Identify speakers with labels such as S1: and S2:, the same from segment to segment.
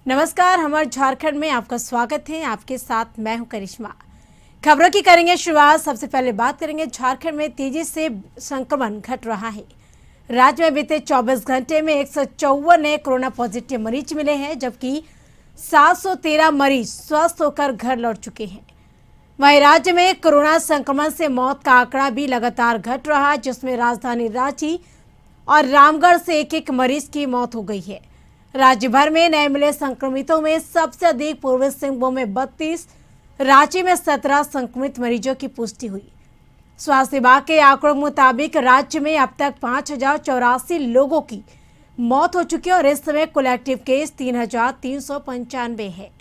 S1: नमस्कार, हमारे झारखंड में आपका स्वागत है। आपके साथ मैं हूं करिश्मा। खबरों की करेंगे शुरुआत। सबसे पहले बात करेंगे झारखंड में तेजी से संक्रमण घट रहा है। राज्य में बीते 24 घंटे में 154 नए कोरोना पॉजिटिव मरीज मिले हैं, जबकि 713 मरीज स्वस्थ होकर घर लौट चुके हैं। वहीं राज्य में कोरोना संक्रमण से मौत का आंकड़ा भी लगातार घट रहा है, जिसमें राजधानी रांची और रामगढ़ से एक एक मरीज की मौत हो गई है। राज्य भर में नए मिले संक्रमितों में सबसे अधिक पूर्वी सिंहभूम में 32, रांची में 17 संक्रमित मरीजों की पुष्टि हुई। स्वास्थ्य विभाग के आंकड़ों के मुताबिक राज्य में अब तक 5,084 लोगों की मौत हो चुकी है और इस समय कुल एक्टिव केस 3,395 है।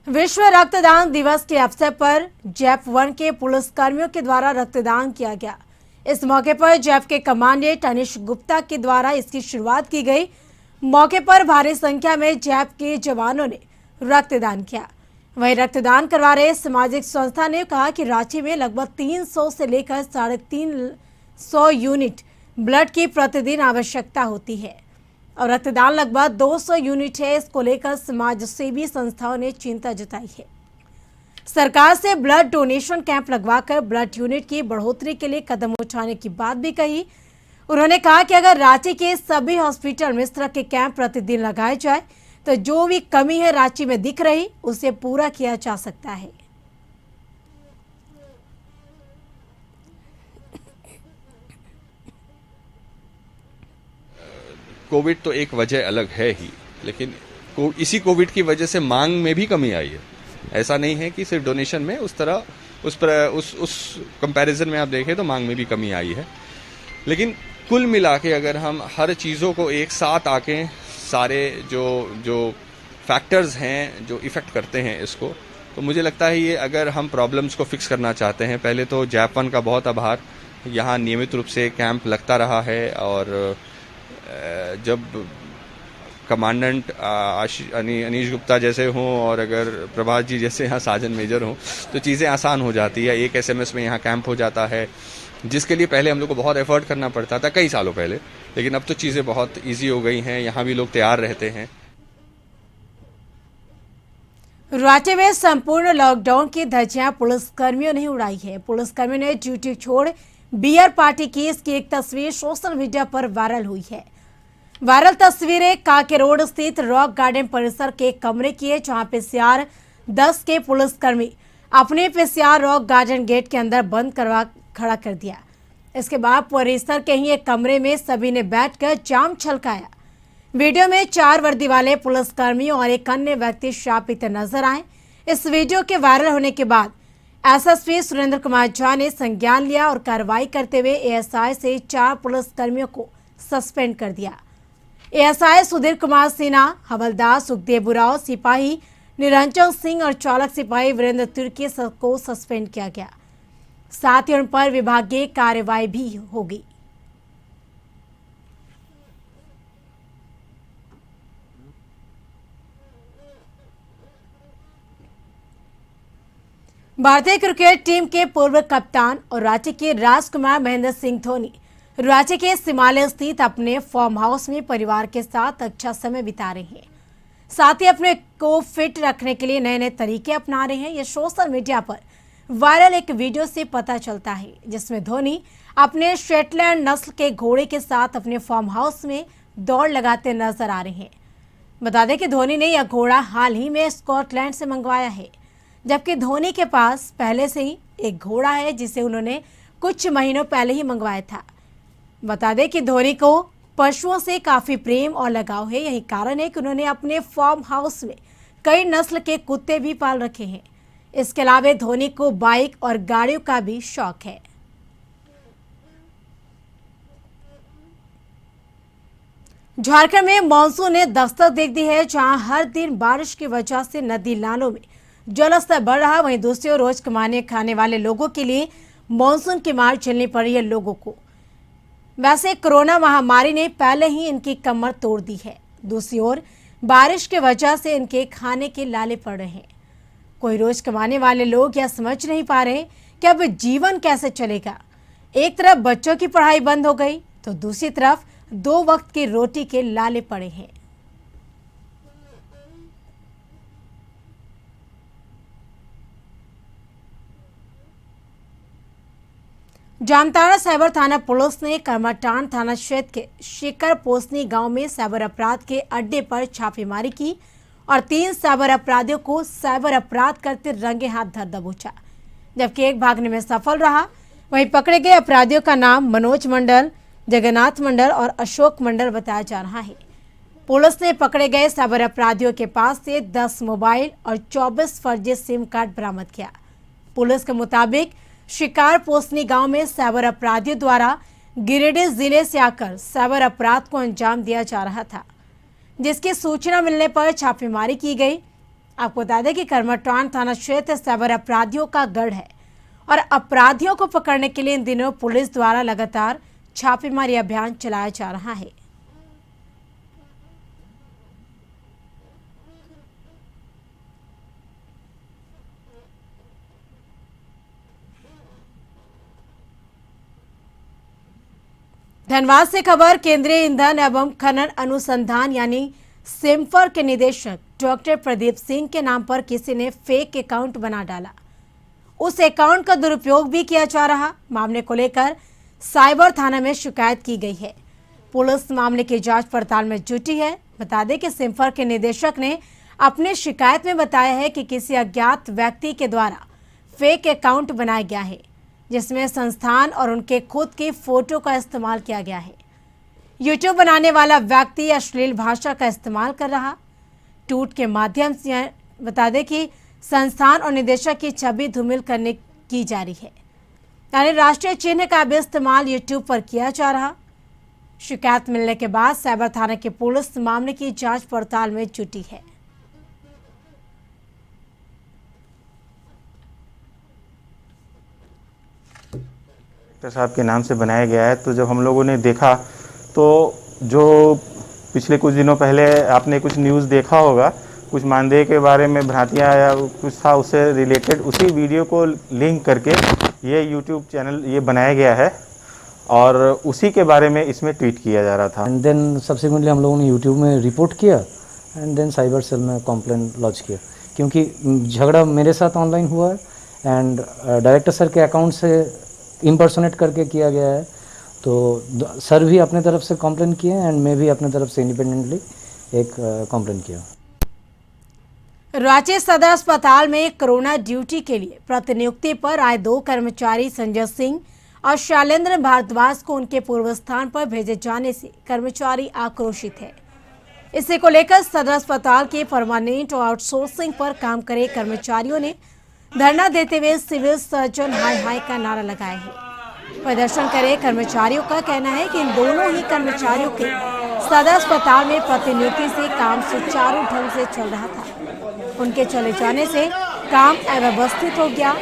S1: विश्व रक्तदान दिवस के अवसर पर जैप 1 के पुलिसकर्मियों के द्वारा रक्तदान किया गया। इस मौके पर जैप के कमांडेंट अनिश गुप्ता के द्वारा इसकी शुरुआत की गई। मौके पर भारी संख्या में जैप के जवानों ने रक्तदान किया। वहीं रक्तदान करवा रहे सामाजिक संस्था ने कहा कि रांची में लगभग 300 से लेकर 350 यूनिट ब्लड की प्रतिदिन आवश्यकता होती है और रक्तदान लगभग 200 यूनिट है। इसको लेकर समाज सेवी संस्थाओं ने चिंता जताई है। सरकार से ब्लड डोनेशन कैंप लगवाकर ब्लड यूनिट की बढ़ोतरी के लिए कदम उठाने की बात भी कही। उन्होंने कहा कि अगर रांची के सभी हॉस्पिटल में इस तरह के कैंप प्रतिदिन लगाए जाए तो जो भी कमी है रांची में दिख रही उसे पूरा किया जा सकता है।
S2: कोविड तो एक वजह अलग है ही, लेकिन इसी कोविड की वजह से मांग में भी कमी आई है। ऐसा नहीं है कि सिर्फ डोनेशन में उस कंपैरिजन में आप देखें तो मांग में भी कमी आई है। लेकिन कुल मिला के अगर हम हर चीज़ों को एक साथ आके सारे जो फैक्टर्स हैं जो इफ़ेक्ट करते हैं इसको, तो मुझे लगता है ये अगर हम प्रॉब्लम्स को फिक्स करना चाहते हैं, पहले तो जैप 1 का बहुत आभार। यहाँ नियमित रूप से कैंप लगता रहा है और जब कमांडेंट अनीश गुप्ता जैसे हों और अगर प्रभात जी जैसे यहाँ साजन मेजर हों तो चीज़ें आसान हो जाती है। एक एसएमएस में यहाँ कैंप हो जाता है, जिसके लिए पहले हम लोग को बहुत एफर्ट करना पड़ता था कई सालों पहले, लेकिन अब तो चीज़ें बहुत इजी हो गई हैं। यहाँ भी लोग तैयार रहते हैं।
S1: राज्य में संपूर्ण लॉकडाउन की धज्जियां पुलिसकर्मियों ने उड़ाई है। पुलिसकर्मियों ने ड्यूटी छोड़ बियर पार्टी की इसकी एक तस्वीर सोशल मीडिया पर वायरल हुई है। वायरल तस्वीरें काके रोड स्थित रॉक गार्डन परिसर के कमरे की है, जहां पीसीआर 10 के पुलिसकर्मी अपने पीसीआर रॉक गार्डन गेट के अंदर बंद करवा खड़ा कर दिया। इसके बाद परिसर के ही एक कमरे में सभी ने बैठकर जाम छलकाया। वीडियो में 4 वर्दी वाले पुलिसकर्मी और एक अन्य व्यक्ति शराब पीते नजर आए। इस वीडियो के वायरल होने के बाद एसएसपी सुरेंद्र कुमार झा ने संज्ञान लिया और कार्रवाई करते हुए एएसआई से 4 पुलिसकर्मियों को सस्पेंड कर दिया। एएसआई सुधीर कुमार सिन्हा, हवलदार सुखदेव उरांव, सिपाही निरंजन सिंह और चालक सिपाही वीरेंद्र तिर्की को सस्पेंड किया गया। साथ ही उन पर विभागीय कार्रवाई भी होगी। भारतीय क्रिकेट टीम के पूर्व कप्तान और राज्य के राजकुमार महेंद्र सिंह धोनी राज्य के सिमाले स्थित अपने फार्म हाउस में परिवार के साथ अच्छा समय बिता रहे हैं। साथ ही अपने को फिट रखने के लिए नए नए तरीके अपना रहे हैं। ये सोशल मीडिया पर वायरल एक वीडियो से पता चलता है, जिसमें धोनी अपने शेटलैंड नस्ल के घोड़े के साथ अपने फार्म हाउस में दौड़ लगाते नजर आ रहे हैं। बता दें कि धोनी ने यह घोड़ा हाल ही में स्कॉटलैंड से मंगवाया है, जबकि धोनी के पास पहले से ही एक घोड़ा है जिसे उन्होंने कुछ महीनों पहले ही मंगवाया था। बता दें कि धोनी को पशुओं से काफी प्रेम और लगाव है। यही कारण है कि उन्होंने अपने फार्म हाउस में कई नस्ल के कुत्ते भी पाल रखे हैं। इसके अलावा धोनी को बाइक और गाड़ियों का भी शौक है। झारखंड में मानसून ने दस्तक दे दी है, जहां हर दिन बारिश की वजह से नदी नालों में जलस्तर बढ़ रहा। वहीं दूसरी ओर रोज कमाने खाने वाले लोगों के लिए मानसून की मार झेलनी पड़ रही है लोगों को। वैसे कोरोना महामारी ने पहले ही इनकी कमर तोड़ दी है। दूसरी ओर बारिश की वजह से इनके खाने के लाले पड़ रहे हैं। कोई रोज कमाने वाले लोग यह समझ नहीं पा रहे कि अब जीवन कैसे चलेगा। एक तरफ बच्चों की पढ़ाई बंद हो गई तो दूसरी तरफ 2 वक्त की रोटी के लाले पड़े हैं। जामताड़ा साइबर थाना पुलिस ने करमाटांड थाना क्षेत्र के शिकर पोसनी गांव में साइबर अपराध के अड्डे पर छापेमारी की और 3 साइबर अपराधियों को साइबर अपराध करते रंगे हाथ धर दबोचा, जबकि एक भागने में सफल रहा। वहीं पकड़े गए अपराधियों का नाम मनोज मंडल, जगन्नाथ मंडल और अशोक मंडल बताया जा रहा है। पुलिस ने पकड़े गए साइबर अपराधियों के पास से 10 मोबाइल और 24 फर्जी सिम कार्ड बरामद किया। पुलिस के मुताबिक शिकार पोसनी गांव में साइबर अपराधियों द्वारा गिरिडीह जिले से आकर साइबर अपराध को अंजाम दिया जा रहा था, जिसकी सूचना मिलने पर छापेमारी की गई। आपको बता दें कि करमाटांड थाना क्षेत्र साइबर अपराधियों का गढ़ है और अपराधियों को पकड़ने के लिए इन दिनों पुलिस द्वारा लगातार छापेमारी अभियान चलाया जा रहा है। धनबाद से खबर। केंद्रीय ईंधन एवं खनन अनुसंधान यानी सिम्फर के निदेशक डॉक्टर प्रदीप सिंह के नाम पर किसी ने फेक अकाउंट बना डाला। उस अकाउंट का दुरुपयोग भी किया जा रहा। मामले को लेकर साइबर थाना में शिकायत की गई है। पुलिस मामले की जांच पड़ताल में जुटी है। बता दें कि सिम्फर के निदेशक ने अपनी शिकायत में बताया है कि किसी अज्ञात व्यक्ति के द्वारा फेक अकाउंट बनाया गया है, जिसमें संस्थान और उनके खुद की फोटो का इस्तेमाल किया गया है। यूट्यूब बनाने वाला व्यक्ति अश्लील भाषा का इस्तेमाल कर रहा। ट्वीट के माध्यम से बता दें कि संस्थान और निदेशक की छवि धूमिल करने की जा रही है, यानी राष्ट्रीय चिन्ह का भी इस्तेमाल यूट्यूब पर किया जा रहा। शिकायत मिलने के बाद साइबर थाना की पुलिस मामले की जांच पड़ताल में जुटी है।
S3: डॉक्टर साहब के नाम से बनाया गया है। तो जब हम लोगों ने देखा तो जो पिछले कुछ दिनों पहले आपने कुछ न्यूज़ देखा होगा, कुछ मानदेय के बारे में भ्रांतियाँ या कुछ था, उससे रिलेटेड उसी वीडियो को लिंक करके ये यूट्यूब चैनल ये बनाया गया है और उसी के बारे में इसमें ट्वीट किया जा रहा था।
S4: एंड देन सब्सिक्वेंटली हम लोगों ने यूट्यूब में रिपोर्ट किया एंड देन साइबर सेल में कंप्लेन लॉन्च किया, क्योंकि झगड़ा मेरे साथ ऑनलाइन हुआ है एंड डायरेक्टर सर के अकाउंट से इम्पर्सोनेट करके किया गया है। तो सर भी अपने तरफ से कंप्लेन किए एंड मैं भी अपने तरफ से इंडिपेंडेंटली एक कंप्लेन किया।
S1: रांची सदर अस्पताल में कोरोना ड्यूटी के लिए प्रतिनियुक्ति पर आए 2 कर्मचारी संजय सिंह और शैलेंद्र भारद्वाज को उनके पूर्व स्थान पर भेजे जाने से कर्मचारी आक्रोशित है। इसी को लेकर सदर अस्पताल के परमानेंट और आउटसोर्सिंग पर काम करे कर्मचारियों ने धरना देते हुए सिविल सर्जन हाय हाय का नारा लगाया है। प्रदर्शन करे कर्मचारियों का कहना है कि इन दोनों ही कर्मचारियों के सदर अस्पताल में प्रतिनियुक्ति से काम सुचारू ढंग से चल रहा था। उनके चले जाने से काम अव्यवस्थित हो गया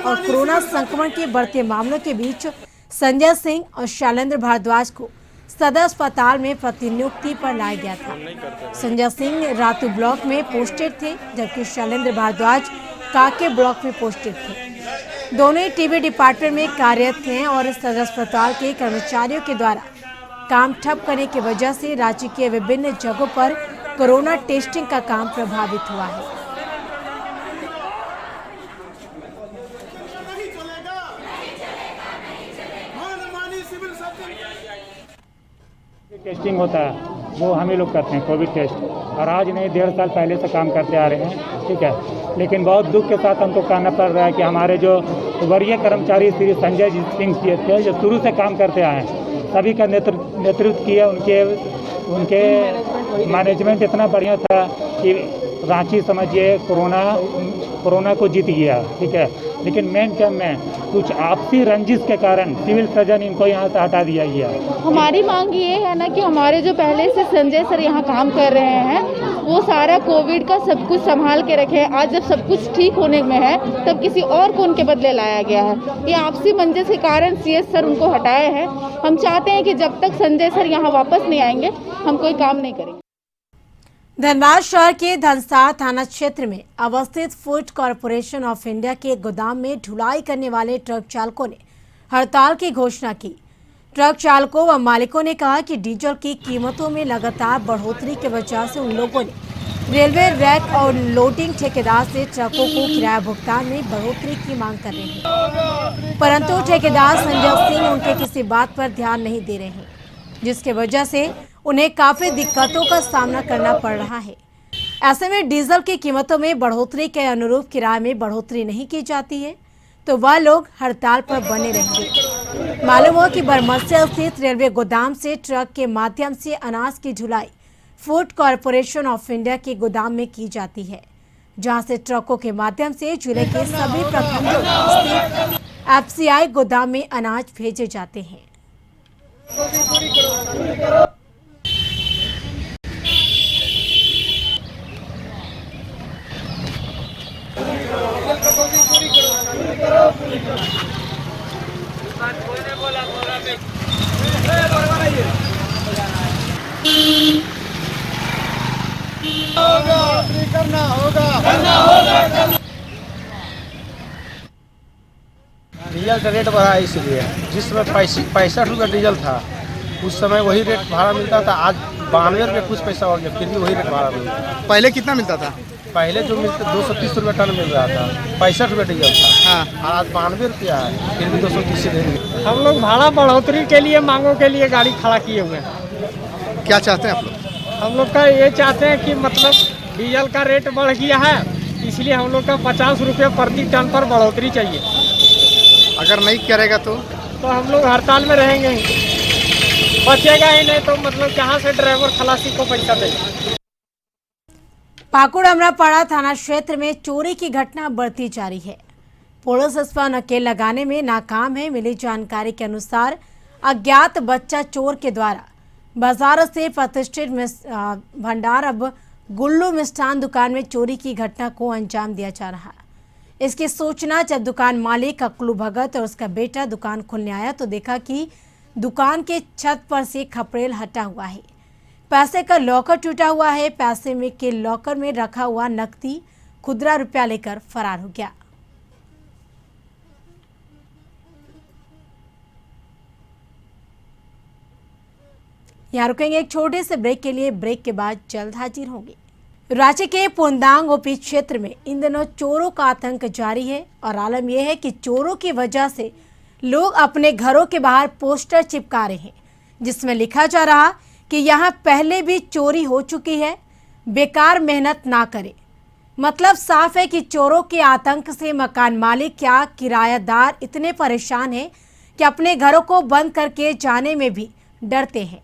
S1: और कोरोना संक्रमण के बढ़ते मामलों के बीच संजय सिंह और शैलेंद्र भारद्वाज को सदर अस्पताल में प्रतिनियुक्ति पर लाया गया था। संजय सिंह रातू ब्लॉक में पोस्टेड थे, जबकि शैलेंद्र भारद्वाज काके ब्लॉक में पोस्टेड थे। दोनों ही टीबी डिपार्टमेंट में कार्यरत थे और सदर अस्पताल के कर्मचारियों के द्वारा काम ठप करने की वजह से राज्य के विभिन्न जगहों पर कोरोना टेस्टिंग का काम प्रभावित हुआ है।
S5: टेस्टिंग होता है वो हम ही लोग करते हैं, कोविड टेस्ट, और आज नहीं 1.5 साल पहले से काम करते आ रहे हैं, ठीक है। लेकिन बहुत दुख के साथ हमको कहना पड़ रहा है कि हमारे जो वरीय कर्मचारी श्री संजय सिंह जी थे, जो शुरू से काम करते आए हैं, सभी का नेतृत्व किया। उनके मैनेजमेंट इतना बढ़िया था कि रांची समझिए कोरोना को जीत गया, ठीक है। लेकिन मेन टाइम में कुछ आपसी रंजिश के कारण सिविल सर्जन इनको यहाँ से हटा दिया गया।
S6: हमारी मांग ये है ना कि हमारे जो पहले से संजय सर यहाँ काम कर रहे हैं वो सारा कोविड का सब कुछ संभाल के रखे। आज जब सब कुछ ठीक होने में है तब किसी और को उनके बदले लाया गया है। ये आपसी मंजस के कारण सीएस सर उनको हटाए हैं। हम चाहते हैं कि जब तक संजय सर यहाँ वापस नहीं आएंगे हम कोई काम नहीं करेंगे।
S1: धनबाद शहर के धनसार थाना क्षेत्र में अवस्थित फूड कॉरपोरेशन ऑफ इंडिया के गोदाम में ढुलाई करने वाले ट्रक चालकों ने हड़ताल की घोषणा की। ट्रक चालकों व मालिकों ने कहा कि डीजल की कीमतों में लगातार बढ़ोतरी की वजह से उन लोगों ने रेलवे रैक और लोडिंग ठेकेदार से ट्रकों को किराया भुगतान में बढ़ोतरी की मांग कर रहे हैं, परंतु ठेकेदार संजय सिंह उनके किसी बात पर ध्यान नहीं दे रहे हैं, जिसके वजह से उन्हें काफी दिक्कतों का सामना करना पड़ रहा है। ऐसे में डीजल की कीमतों में बढ़ोतरी के अनुरूप किराए में बढ़ोतरी नहीं की जाती है तो वह लोग हड़ताल पर बने रहेंगे। मालूम हो कि बरमसिया स्थित रेलवे गोदाम से ट्रक के माध्यम से अनाज की ढुलाई फूड कॉरपोरेशन ऑफ इंडिया के गोदाम में की जाती है, जहां से ट्रकों के माध्यम से जिले के सभी प्रखंडों स्थित एफसीआई गोदाम में अनाज भेजे जाते हैं।
S7: डीजल का रेट बढ़ा है इसलिए। जिस समय 65 रुपये डीजल था उस समय वही रेट भाड़ा मिलता था, आज 92 रुपये कुछ पैसा हो गया, फिर भी वही रेट भाड़ा मिलता है।
S8: पहले कितना मिलता था?
S7: पहले जो मिलता 230 रुपये टन मिल रहा था, 65 रुपये डीजल था।
S8: हाँ।
S7: और आज 92 रुपया है, फिर भी 230 रेट।
S9: हम लोग भाड़ा बढ़ोतरी के लिए मांगों के लिए गाड़ी खड़ा किए हुए हैं।
S8: क्या चाहते हैं आप लोग?
S9: हम लोग का ये चाहते हैं कि मतलब डीजल का रेट बढ़ गया है, इसलिए हम लोग का 50 रुपये प्रति टन पर बढ़ोतरी चाहिए।
S8: अगर नहीं करेगा तो
S9: हम लोग हड़ताल में रहेंगे ही, बचेगा ही नहीं तो मतलब कहाँ से ड्राइवर खलासी को पैसा देगा।
S1: पाकुड़ अमरापाड़ा थाना क्षेत्र में चोरी की घटना बढ़ती जा रही है। पुलिस इस पर नकेल लगाने में नाकाम है। मिली जानकारी के अनुसार अज्ञात बच्चा चोर के द्वारा बाजार से प्रतिष्ठित भंडार अब गुल्लू मिष्ठान दुकान में चोरी की घटना को अंजाम दिया जा रहा है। इसकी सूचना जब दुकान मालिक अक्लू भगत और उसका बेटा दुकान खोलने आया तो देखा कि दुकान के छत पर से खपरेल हटा हुआ है, पैसे का लॉकर टूटा हुआ है। पैसे में के लॉकर में रखा हुआ नकदी खुदरा रुपया लेकर फरार हो गया। यहाँ रुकेंगे एक छोटे से ब्रेक के लिए। ब्रेक के बाद जल्द हाजिर होंगे। रांची के पुंदांग ओपी क्षेत्र में इन दिनों चोरों का आतंक जारी है और आलम यह है कि चोरों की वजह से लोग अपने घरों के बाहर पोस्टर चिपका रहे हैं, जिसमें लिखा जा रहा कि यहाँ पहले भी चोरी हो चुकी है, बेकार मेहनत ना करें। मतलब साफ है कि चोरों के आतंक से मकान मालिक या किरायादार इतने परेशान हैं कि अपने घरों को बंद करके जाने में भी डरते हैं।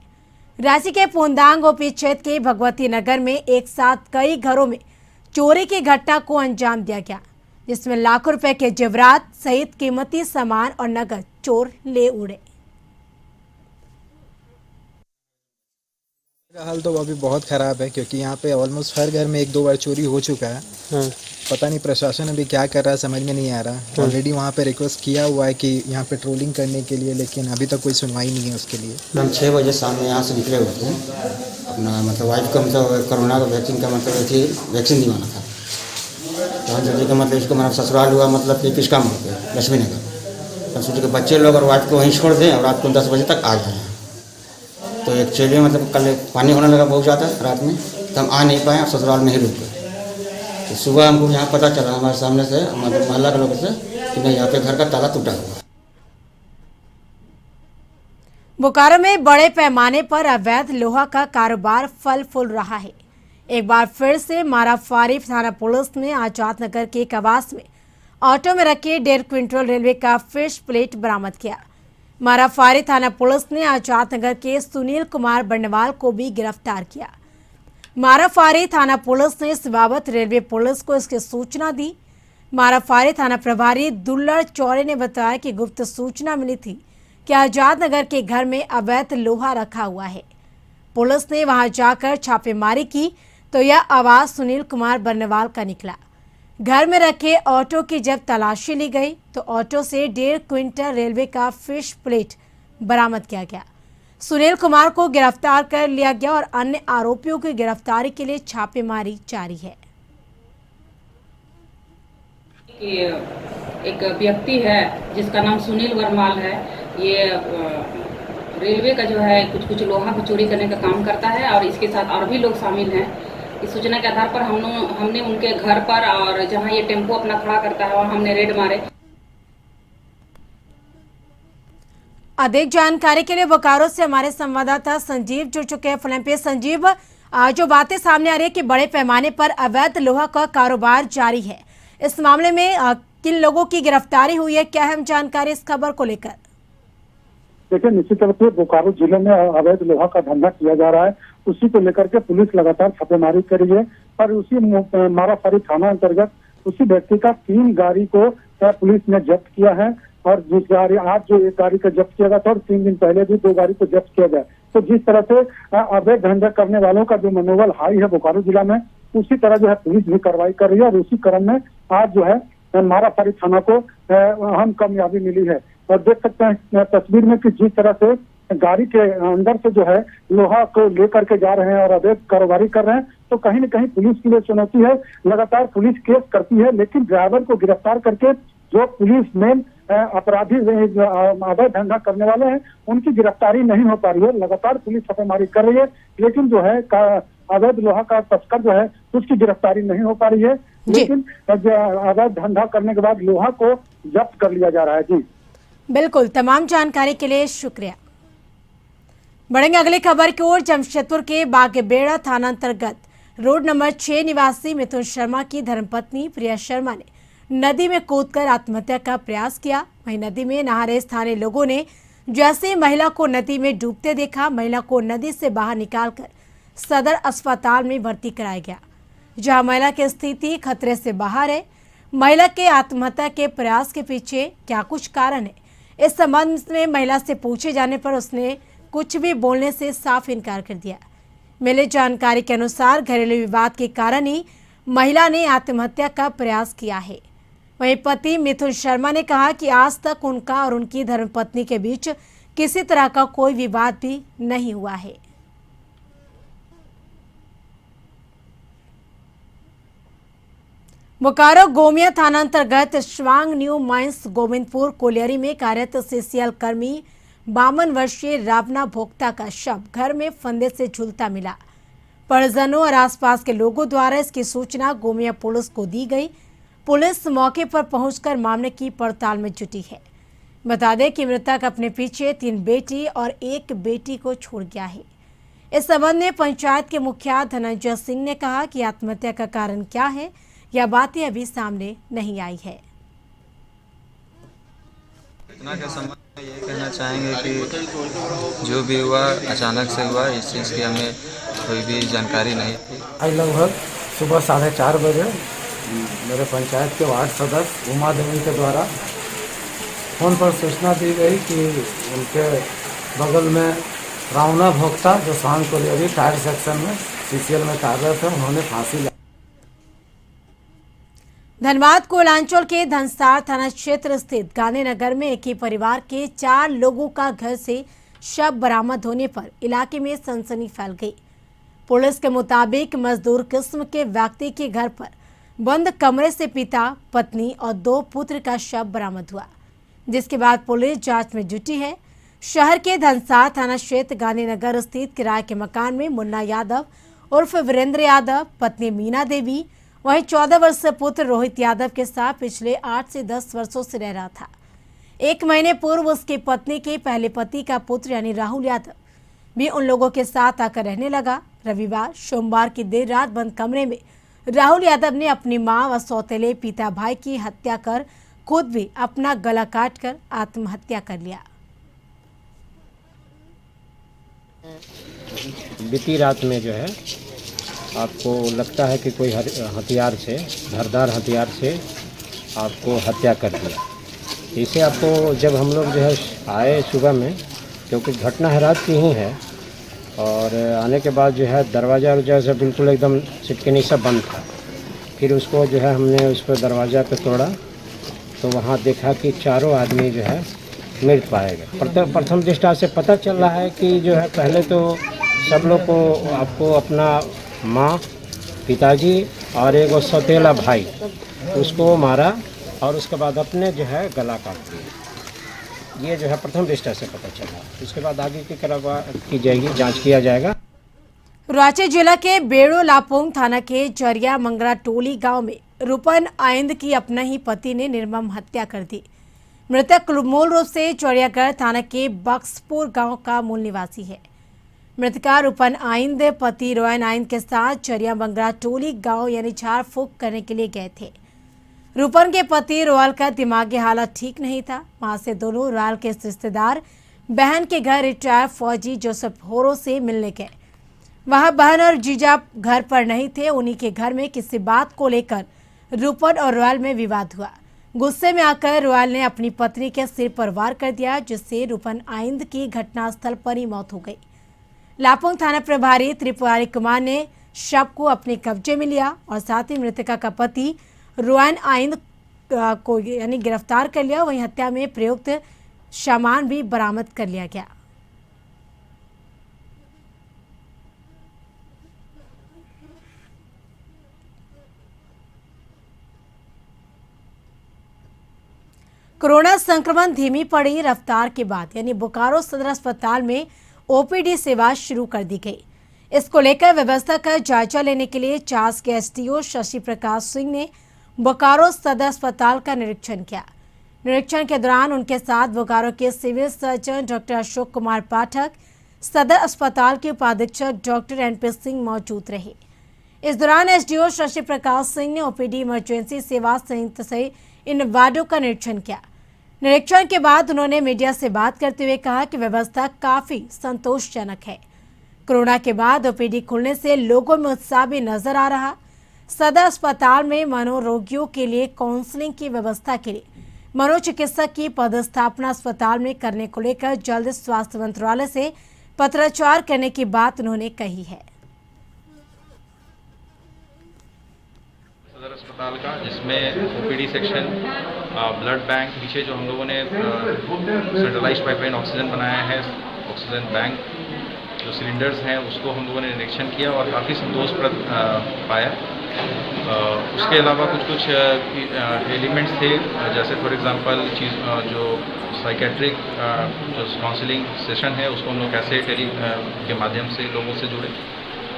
S1: रांची के पुंदांग ओपी क्षेत्र के भगवती नगर में एक साथ कई घरों में चोरी की घटना को अंजाम दिया गया, जिसमें लाखों रुपए के जेवरात सहित कीमती सामान और नकद चोर ले उड़े।
S10: हाल तो अभी बहुत ख़राब है क्योंकि यहाँ पे ऑलमोस्ट हर घर में 1-2 बार चोरी हो चुका है। पता नहीं प्रशासन अभी क्या कर रहा है, समझ में नहीं आ रहा। ऑलरेडी वहाँ पे रिक्वेस्ट किया हुआ है कि यहाँ पेट्रोलिंग करने के लिए, लेकिन अभी तक कोई सुनवाई नहीं है उसके लिए।
S11: हम 6 बजे शाम में यहाँ से निकले हुए थे। अपना मतलब वाइफ का मतलब कोरोना का वैक्सीन का मतलब थी, वैक्सीन दिलवाना था। तो हम सोचे का मतलब इसको हमारा ससुराल हुआ मतलब कि किस काम होते लक्ष्मी नगर। तो सोचे कि बच्चे लोग और वाइफ को वहीं छोड़ दें और रात को 10 बजे तक आ जाएँ। तो एक्चुअली मतलब कल पानी होने लगा बहुत ज़्यादा रात में, तो हम आ नहीं पाए और ससुराल में ही रुक गए। तो सुबह हमको यहाँ पता चला हमारे सामने से मतलब मोहल्ला के लोगों से कि नहीं यहाँ पे घर का ताला टूटा हुआ।
S1: बोकारो में बड़े पैमाने पर अवैध लोहा का कारोबार फल फूल रहा है। एक बार फिर से माराफारी थाना पुलिस ने आजाद नगर के एक आवास में ऑटो में रखे 1.5 क्विंटल रेलवे का फिश प्लेट बरामद किया। माराफारी थाना पुलिस ने आजाद नगर के सुनील कुमार बंडवाल को भी गिरफ्तार किया। माराफारी थाना पुलिस ने इस बाबत रेलवे पुलिस को इसकी सूचना दी। माराफारी थाना प्रभारी दुल्लड़ चौरे ने बताया कि गुप्त सूचना मिली थी कि आजाद नगर के घर में अवैध लोहा रखा हुआ है। पुलिस ने वहां जाकर छापेमारी की तो यह आवाज सुनील कुमार बर्नवाल का निकला। घर में रखे ऑटो की जब तलाशी ली गई तो ऑटो से 1.5 क्विंटल रेलवे का फिश प्लेट बरामद किया गया। सुनील कुमार को गिरफ्तार कर लिया गया और अन्य आरोपियों की गिरफ्तारी के लिए छापेमारी जारी है।
S12: एक व्यक्ति है जिसका नाम सुनील वर्माल है। ये रेलवे का जो है कुछ लोहा को चोरी करने का काम करता है और इसके साथ और भी लोग शामिल हैं। इस सूचना के आधार पर हमने उनके घर पर और जहां ये टेम्पो अपना खड़ा करता है वहां हमने रेड मारे।
S1: अधिक जानकारी के लिए बोकारो से हमारे संवाददाता संजीव जुड़ चुके हैं फिल्म पे। संजीव, जो बातें सामने आ रही है कि बड़े पैमाने पर अवैध लोहा का कारोबार जारी है, इस मामले में किन लोगों की गिरफ्तारी हुई है, क्या अहम जानकारी इस खबर को लेकर?
S13: देखिए, निश्चित तौर पर बोकारो जिले में अवैध लोहा का धंधा किया जा रहा है, उसी को लेकर के पुलिस लगातार छापेमारी कर रही है। और उसी माराफारी थाना अंतर्गत उसी व्यक्ति का 3 गाड़ी को पुलिस ने जब्त किया है। और जिस गाड़ी आज जो एक गाड़ी का जब्त किया गया था और 3 दिन पहले भी 2 गाड़ी को जब्त किया गया। तो जिस तरह से अवैध धंधा करने वालों का जो मनोबल हाई है बोकारो जिला में, उसी तरह जो है पुलिस भी कार्रवाई कर रही है। और उसी क्रम में आज जो है माराफारी थाना को अहम कामयाबी मिली है। और देख सकते हैं तस्वीर में कि जिस तरह से गाड़ी के अंदर से जो है लोहा को लेकर के जा रहे हैं और अवैध कारोबारी कर रहे हैं, तो कहीं न कहीं पुलिस के लिए चुनौती है। लगातार पुलिस केस करती है, लेकिन ड्राइवर को गिरफ्तार करके जो पुलिस में अपराधी अवैध धंधा करने वाले हैं उनकी गिरफ्तारी नहीं हो पा रही है। लगातार पुलिस छापेमारी कर रही है, लेकिन जो है अवैध लोहा का तस्कर जो है उसकी गिरफ्तारी नहीं हो पा रही है। लेकिन अवैध धंधा करने के बाद लोहा को जब्त कर लिया जा रहा है। जी
S1: बिल्कुल, तमाम जानकारी के लिए शुक्रिया। बढ़ेंगे अगली खबर की ओर। जमशेदपुर के बागेबेड़ा थाना अंतर्गत रोड नंबर 6 निवासी मिथुन शर्मा की धर्मपत्नी प्रिया शर्मा ने नदी में कूदकर आत्महत्या का प्रयास किया। वहीं नदी में नहा रहे स्थानीय लोगों ने जैसे ही महिला को नदी में डूबते देखा, महिला को नदी से बाहर निकालकर सदर अस्पताल में भर्ती कराया गया, जहां महिला की स्थिति खतरे से बाहर है। महिला के आत्महत्या के प्रयास के पीछे क्या कुछ कारण है, इस संबंध में महिला से पूछे जाने पर उसने कुछ भी बोलने से साफ इनकार कर दिया। मिली जानकारी के अनुसार घरेलू विवाद के कारण ही महिला ने आत्महत्या का प्रयास किया है। वहीं पति मिथुन शर्मा ने कहा कि आज तक उनका और उनकी धर्मपत्नी के बीच किसी तरह का कोई विवाद भी नहीं हुआ है। बोकारो गोमिया थाना अंतर्गत श्वांग न्यू माइंस गोविंदपुर कोलियरी में कार्यरत सीसीएल कर्मी 52 वर्षीय रावना भोक्ता का शव घर में फंदे से झूलता मिला। परिजनों और आसपास के लोगों द्वारा इसकी सूचना गोमिया पुलिस को दी गई। पुलिस मौके पर पहुंचकर मामले की पड़ताल में जुटी है। बता दें कि मृतक अपने पीछे 3 बेटी और 1 बेटी को छोड़ गया है। इस संबंध में पंचायत के मुखिया धनंजय सिंह ने कहा कि आत्महत्या का कारण क्या है, यह बातें अभी सामने नहीं आई है।
S14: घटना के संबंध में ये कहना चाहेंगे कि जो भी हुआ अचानक से हुआ, इस चीज़ की हमें कोई भी जानकारी नहीं थी।
S4: आज लगभग सुबह 4:30 बजे मेरे पंचायत के वार्ड सदस्य उमा देवी के द्वारा फ़ोन पर सूचना दी गई कि उनके बगल में रावना भोक्ता जो स्वांग कोलियरी टायर सेक्शन में सीसीएल में कार्यरत है, उन्होंने फांसी ली।
S1: धनबाद कोयलांचल के धनसार थाना क्षेत्र स्थित गांधीनगर में एक ही परिवार के 4 लोगों का घर से शव बरामद होने पर इलाके में सनसनी फैल गई। पुलिस के मुताबिक मजदूर किस्म के व्यक्ति के घर पर बंद कमरे से पिता, पत्नी और 2 पुत्र का शव बरामद हुआ, जिसके बाद पुलिस जांच में जुटी है। शहर के धनसार थाना क्षेत्र गांधीनगर स्थित किराए के मकान में मुन्ना यादव उर्फ वीरेंद्र यादव, पत्नी मीना देवी, वहीं 14 वर्षीय पुत्र रोहित यादव के साथ पिछले 8 से 10 वर्षों से रह रहा था। 1 महीने पूर्व उसकी पत्नी के पहले पति का पुत्र यानी राहुल यादव भी उन लोगों के साथ आकर रहने लगा। रविवार सोमवार की देर रात बंद कमरे में राहुल यादव ने अपनी मां व सौतेले पिता भाई की हत्या कर खुद भी अपना गला काटकर आत्महत्या कर लिया।
S15: बीती रात में जो है आपको लगता है कि कोई हथियार से, धारदार हथियार से आपको हत्या कर दिया। इसे आपको जब हम लोग जो है आए सुबह में, क्योंकि घटना है रात की ही है, और आने के बाद जो है दरवाज़ा जैसे बिल्कुल एकदम सिटकनी सा बंद था। फिर उसको जो है हमने उसको दरवाज़ा पे तोड़ा तो वहाँ देखा कि चारों आदमी जो है मृत पाए गए। प्रथम दृष्टया से पता चल रहा है कि जो है पहले तो सब लोग को आपको अपना माँ, पिताजी और एक सौतेला भाई उसको मारा और उसके बाद अपने जो है गला काट दिया। ये जो है प्रथम दृष्टया से पता चला। उसके बाद आगे की कार्रवाई की जाएगी, जांच किया जाएगा।
S1: रांची जिला के बेड़ो लापोंग थाना के जरिया मंगरा टोली गांव में रूपन आइंद की अपना ही पति ने निर्मम हत्या कर दी। मृतक मूल रूप से चौड़ियागढ़ थाना के बक्सपुर गांव का मूल निवासी है। मृतका रूपन आइंद पति रोयन आइंद के साथ चरिया मंगरा टोली गांव यानी झाड़ फूक करने के लिए गए थे। रूपन के पति रोयल का दिमागी हालत ठीक नहीं था। वहां से दोनों रोयल के रिश्तेदार बहन के घर रिटायर्ड फौजी जोसेफ होरो से मिलने गए। वहां बहन और जीजा घर पर नहीं थे। उन्हीं के घर में किसी बात को लेकर रूपन और रोयल में विवाद हुआ। गुस्से में आकर रोयल ने अपनी पत्नी के सिर पर वार कर दिया, जिससे रूपन आइंद की घटनास्थल पर ही मौत हो गई। लापोंग थाना प्रभारी त्रिपुरारी कुमार ने शव को अपने कब्जे में लिया और साथ ही मृतका का पति रोयन आइंद को यानी गिरफ्तार कर लिया। वहीं हत्या में प्रयुक्त सामान भी बरामद कर लिया गया। कोरोना संक्रमण धीमी पड़ी रफ्तार के बाद यानी बोकारो सदर अस्पताल में ओपीडी सेवा शुरू कर दी गई। इसको लेकर व्यवस्था का जायजा लेने के लिए चास के एसडीओ शशि प्रकाश सिंह ने बोकारो सदर अस्पताल का निरीक्षण किया। निरीक्षण के दौरान उनके साथ बोकारो के civil surgeon doctor Ashok Kumar Pathak, सदर अस्पताल के उपाधीक्षक डॉक्टर एनपी सिंह मौजूद रहे। इस दौरान एसडीओ शशि प्रकाश सिंह ने ओपीडी इमरजेंसी सेवा संयुक्त से इन वार्डों का निरीक्षण किया। निरीक्षण के बाद उन्होंने मीडिया से बात करते हुए कहा कि व्यवस्था काफी संतोषजनक है। कोरोना के बाद ओपीडी खुलने से लोगों में उत्साह भी नजर आ रहा। सदर अस्पताल में मनोरोगियों के लिए काउंसलिंग की व्यवस्था के लिए मनोचिकित्सक की पदस्थापना अस्पताल में करने को लेकर जल्द स्वास्थ्य मंत्रालय से पत्राचार करने की बात उन्होंने कही है।
S16: सदर अस्पताल का जिसमें ओपीडी सेक्शन, ब्लड बैंक, पीछे जो हम लोगों ने सेंट्रलाइज्ड पाइपलाइन ऑक्सीजन बनाया है, ऑक्सीजन बैंक, जो सिलेंडर्स हैं उसको हम लोगों ने निरीक्षण किया और काफ़ी संतोषप्रद पाया। उसके अलावा कुछ एलिमेंट्स थे, जैसे फॉर एग्जांपल जो साइकेट्रिक जो काउंसलिंग सेशन है उसको हम लोग कैसे टेली के माध्यम से लोगों से जुड़े,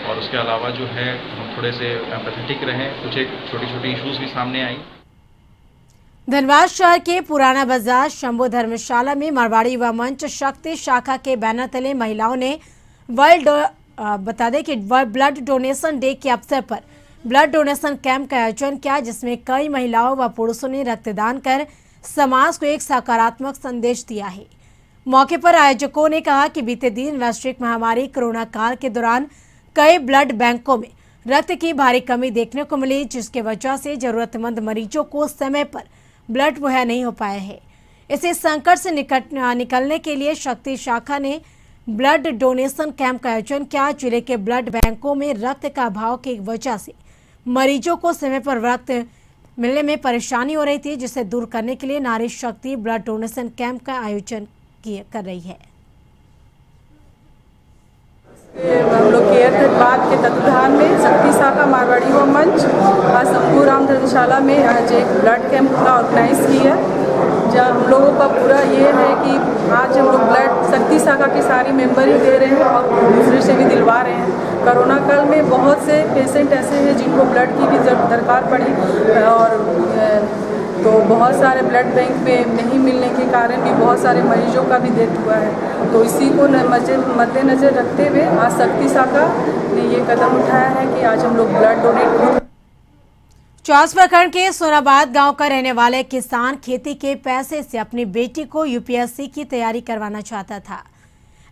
S16: और उसके अलावा जो है हम थोड़े से एम्पैथेटिक रहें। कुछ एक छोटी छोटी इश्यूज भी सामने आई।
S1: धनबाद शहर के पुराना बाजार शंभू धर्मशाला में मारवाड़ी युवा मंच शक्ति शाखा के बैनर तले महिलाओं ने बता दें कि ब्लड डोनेशन डे के अवसर पर ब्लड डोनेशन कैंप का आयोजन किया, जिसमें कई महिलाओं व पुरुषों ने रक्तदान कर समाज को एक सकारात्मक संदेश दिया है। मौके पर आयोजकों ने कहा कि बीते दिन वैश्विक महामारी कोरोना काल के दौरान कई ब्लड बैंकों में रक्त की भारी कमी देखने को मिली, जिसके वजह से जरूरतमंद मरीजों को समय पर ब्लड मुहैया नहीं हो पाया है। इसी संकट से निकलने के लिए शक्ति शाखा ने ब्लड डोनेशन कैंप का आयोजन किया। जिले के ब्लड बैंकों में रक्त का अभाव की वजह से मरीजों को समय पर रक्त मिलने में परेशानी हो रही थी, जिसे दूर करने के लिए नारी शक्ति ब्लड डोनेशन कैंप का आयोजन कर रही है।
S17: हम लोग केयर धनबाद के तत्वाधान में शक्ति शाखा मारवाड़ी युवा मंच आज शंभू राम धर्मशाला में आज एक ब्लड कैंप का ऑर्गेनाइज किया, जहाँ हम लोगों का पूरा ये है कि आज हम लोग ब्लड शक्ति शाखा के सारी मेंबर ही दे रहे हैं और दूसरे से भी दिलवा रहे हैं। कोरोना काल में बहुत से पेशेंट ऐसे हैं जिनको ब्लड की भी दरकार पड़ी और तो बहुत सारे ब्लड बैंक में नहीं मिलने के कारण भी बहुत सारे मरीजों का भी डेथ हुआ है। तो इसी को मद्देनजर रखते हुए आज शक्ति शाखा ने ये कदम उठाया है कि आज हम लोग ब्लड डोनेट।
S1: चास प्रखंड के सोनाबाद गांव का रहने वाले किसान खेती के पैसे से अपनी बेटी को यूपीएससी की तैयारी करवाना चाहता था,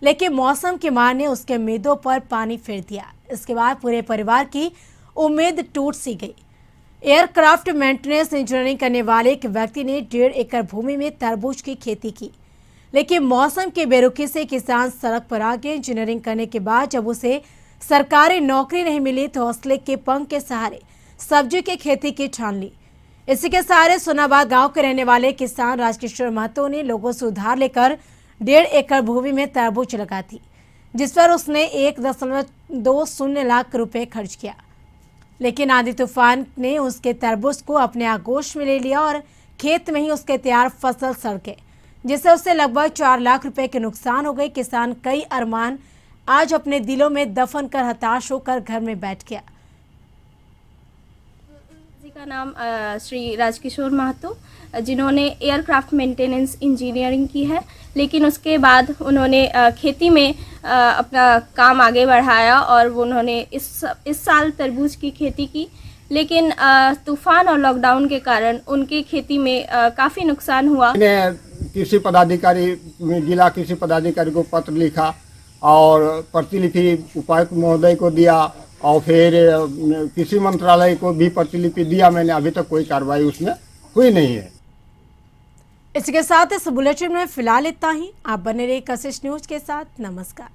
S1: लेकिन मौसम की मार ने उसके उम्मीदों पर पानी फेर दिया। इसके बाद पूरे परिवार की उम्मीद टूट सी गई। एयरक्राफ्ट मेंटेनेंस इंजीनियरिंग करने वाले एक व्यक्ति ने 1.5 एकड़ भूमि में तरबूज की खेती की, लेकिन मौसम की बेरुखी से किसान सड़क पर आ गए। इंजीनियरिंग करने के बाद जब उसे सरकारी नौकरी नहीं मिली तो हौसले के पंख के सहारे सब्जी की खेती की ठान ली। इसी के सहारे सोनाबाद गांव के रहने वाले किसान राजकिशोर महतो ने लोगों से उधार लेकर 1.5 एकड़ भूमि में तरबूज लगा थी, जिस पर उसने 1.20 लाख रुपए खर्च किया। लेकिन आंधी तूफान ने उसके तरबूज को अपने आगोश में ले लिया और खेत में ही उसके तैयार फसल सड़ गए, जिससे उसे लगभग 4 लाख रुपए के नुकसान हो गए। किसान कई अरमान आज अपने दिलों में दफन कर हताश होकर घर में बैठ गया।
S18: जी का नाम श्री राजकिशोर महतो, जिन्होंने एयरक्राफ्ट मेंटेनेंस इंजीनियरिंग की है, लेकिन उसके बाद उन्होंने खेती में अपना काम आगे बढ़ाया और उन्होंने इस साल तरबूज की खेती की। लेकिन तूफान और लॉकडाउन के कारण उनकी खेती में काफ़ी नुकसान हुआ।
S19: कृषि पदाधिकारी जिला कृषि पदाधिकारी को पत्र लिखा और प्रतिलिपि उपायुक्त महोदय को दिया और फिर कृषि मंत्रालय को भी प्रतिलिपि दिया मैंने। अभी तक कोई कार्रवाई उसमें हुई नहीं है।
S1: इसके साथ इस बुलेटिन में फिलहाल इतना ही। आप बने रहिए कशिश न्यूज के साथ। नमस्कार।